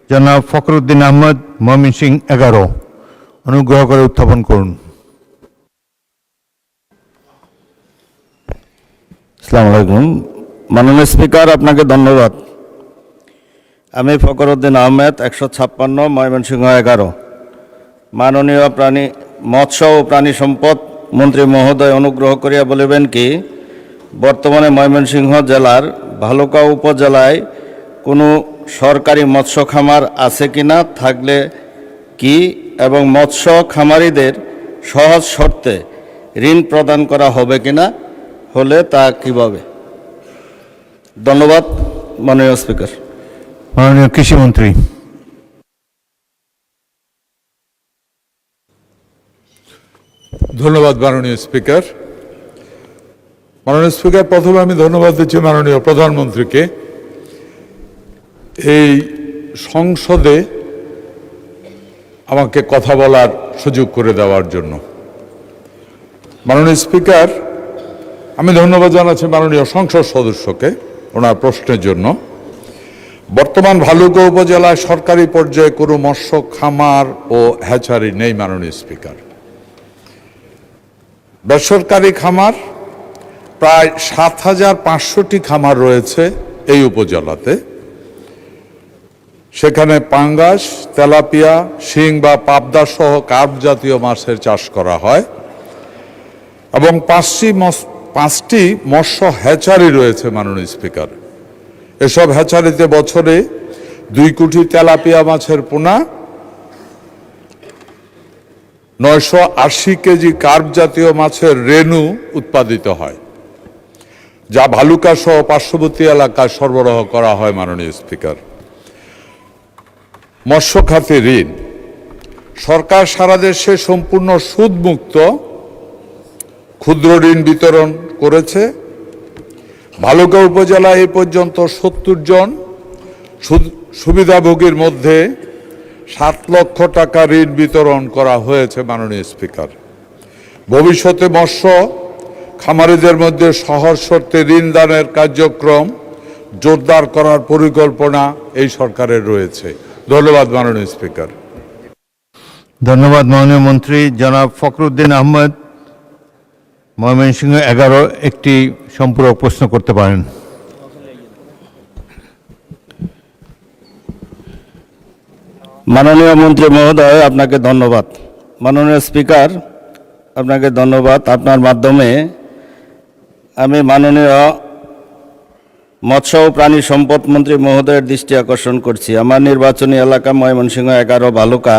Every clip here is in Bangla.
জনাব ফখরুদ্দিন আহমদ, ময়মনসিংহ 11। অনুগ্রহ করে উত্থাপন করুন। আসসালামু আলাইকুম। মাননীয় স্পিকার, আপনাকে ধন্যবাদ। আমি ফখরুদ্দিন আহমেদ, 156, ময়মনসিংহ 11। মাননীয় মৎস্য ও প্রাণী সম্পদ মন্ত্রী মহোদয় অনুগ্রহ করিয়া বলিবেন কি, বর্তমানে ময়মনসিংহ জেলার ভালুকা উপজেলায় কোনো সরকারি মৎস্য খামার আছে কিনা, থাকলে কি, এবং মৎস্য খামারিদের সহজ শর্তে ঋণ প্রদান করা হবে কিনা, হলে তা কিভাবে? ধন্যবাদ মাননীয় স্পিকার। মাননীয় কৃষিমন্ত্রী। ধন্যবাদ মাননীয় স্পিকার। মাননীয় স্পিকার, প্রথমে আমি ধন্যবাদ দিচ্ছি মাননীয় প্রধানমন্ত্রীকে এই সংসদে আমাকে কথা বলার সুযোগ করে দেওয়ার জন্য। মাননীয় স্পিকার, আমি ধন্যবাদ জানাচ্ছি মাননীয় সংসদ সদস্যকে ওনার প্রশ্নের জন্য। বর্তমান ভালুকা উপজেলায় সরকারি পর্যায়ে কোনো মৎস্য খামার ও হ্যাচারি নেই মাননীয় স্পিকার। বেসরকারি খামার প্রায় ৭,৫০০টি খামার রয়েছে এই উপজেলাতে। সেখানে পাঙ্গাস, তেলাপিয়া, শিং বা পাবদা সহ কার্প জাতীয় মাছের চাষ করা হয় এবং ৫টি মৎস্য হ্যাচারি রয়েছে মাননীয় স্পিকার। এসব হ্যাচারিতে বছরে ২ কোটি তেলাপিয়া মাছের পোনা, ৯৮০ কেজি কার্প জাতীয় মাছের রেণু উৎপাদিত হয়, যা ভালুকা সহ পার্শ্ববর্তী এলাকায় সরবরাহ করা হয় মাননীয় স্পিকার। মৎস্য খাতে ঋণ সরকার সারা দেশে সম্পূর্ণ সুদমুক্ত ক্ষুদ্র ঋণ বিতরণ করেছে। ভালুকা উপজেলায় এই পর্যন্ত ৭০ জন সুবিধাভোগীর মধ্যে ৭ লক্ষ টাকা ঋণ বিতরণ করা হয়েছে মাননীয় স্পিকার। ভবিষ্যতে মৎস্য খামারিদের মধ্যে সহজ শর্তে ঋণ দানের কার্যক্রম জোরদার করার পরিকল্পনা এই সরকারের রয়েছে। ধন্যবাদ মাননীয় স্পিকার। ধন্যবাদ মাননীয় মন্ত্রী। জনাব ফখরুদ্দিন আহমদ, ময়মনসিংহ 11, একটি সম্পূরক প্রশ্ন করতে পারেন। মাননীয় মন্ত্রী মহোদয়, আপনাকে ধন্যবাদ। মাননীয় স্পিকার, আপনাকে ধন্যবাদ। আপনার মাধ্যমে আমি মাননীয় মৎস্য ও প্রাণী সম্পদ মন্ত্রী মহোদয়ের দৃষ্টি আকর্ষণ করছি। আমার নির্বাচনী এলাকা ময়মনসিংহ 11 ভালুকা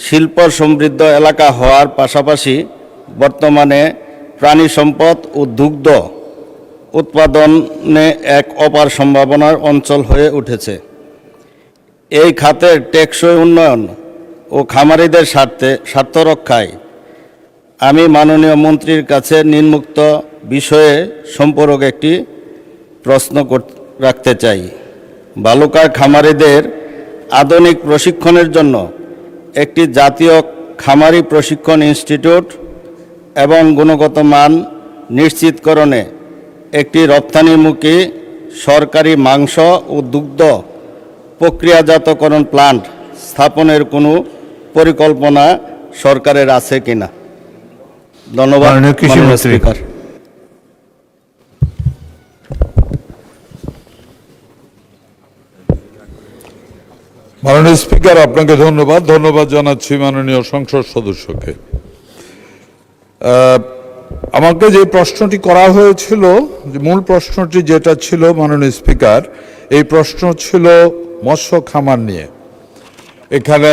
শিল্প সমৃদ্ধ এলাকা হওয়ার পাশাপাশি বর্তমানে প্রাণী সম্পদ ও দুগ্ধ উৎপাদনে এক অপার সম্ভাবনার অঞ্চল হয়ে উঠেছে। এই খাতের টেকসই উন্নয়ন ও খামারিদের স্বার্থ রক্ষায় আমি মাননীয় মন্ত্রীর কাছে নিম্নোক্ত বিষয়ে সম্পর্ক একটি প্রশ্ন রাখতে চাই। ভালুকার খামারিদের আধুনিক প্রশিক্ষণের জন্য একটি জাতীয় খামারি প্রশিক্ষণ ইনস্টিটিউট এবং গুণগত মান নিশ্চিতকরণে একটি রপ্তানিমুখী সরকারি মাংস ও দুগ্ধ প্রক্রিয়াজাতকরণ প্লান্ট স্থাপনের কোনো পরিকল্পনা সরকারের আছে কিনা? ধন্যবাদ মাননীয় স্পিকার। মাননীয় স্পিকার, আপনাকে ধন্যবাদ জানাচ্ছি মাননীয় সংসদ সদস্যকে। আমাকে যে প্রশ্নটি করা হয়েছিল, মূল প্রশ্নটি যেটা ছিল মাননীয় স্পিকার, এই প্রশ্ন ছিল মৎস্য খামার নিয়ে। এখানে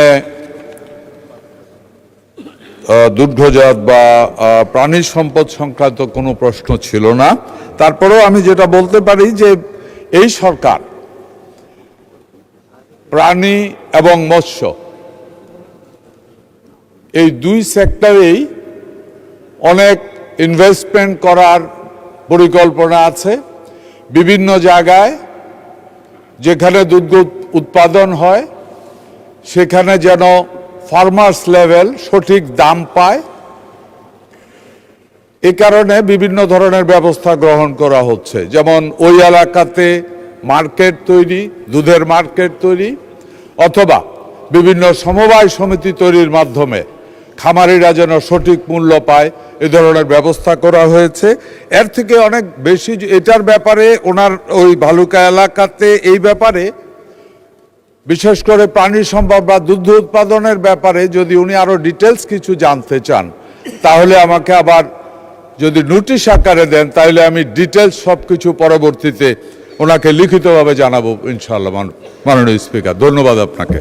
দুগ্ধজাত বা প্রাণী সম্পদ সংক্রান্ত কোনো প্রশ্ন ছিল না। তারপরেও আমি যেটা বলতে পারি যে এই সরকার প্রাণী এবং মৎস্য এই দুই সেক্টরেই অনেক ইনভেস্টমেন্ট করার পরিকল্পনা আছে। বিভিন্ন জায়গায় যেখানে দুগ্ধ উৎপাদন হয় সেখানে যেন ফার্মার্স লেভেল সঠিক দাম পায়, এ কারণে বিভিন্ন ধরনের ব্যবস্থা গ্রহণ করা হচ্ছে। যেমন ওই এলাকাতে মার্কেট তৈরি, দুধের মার্কেট তৈরি, অথবা বিভিন্ন সমবায় সমিতি তৈরির মাধ্যমে খামারিরা যেন সঠিক মূল্য পায় এ ধরনের ব্যবস্থা করা হয়েছে। এর থেকে অনেক বেশি এটার ব্যাপারে ওনার ওই ভালুকা এলাকাতে এই ব্যাপারে বিশেষ করে প্রাণী সম্পদ বা দুগ্ধ উৎপাদনের ব্যাপারে যদি উনি আরো ডিটেলস কিছু জানতে চান তাহলে আমাকে আবার যদি নোটিশ আকারে দেন তাহলে আমি ডিটেলস সব কিছু পরবর্তীতে ওনাকে লিখিতভাবে জানাবো ইনশাআল্লাহ। মাননীয় স্পিকার, ধন্যবাদ আপনাকে।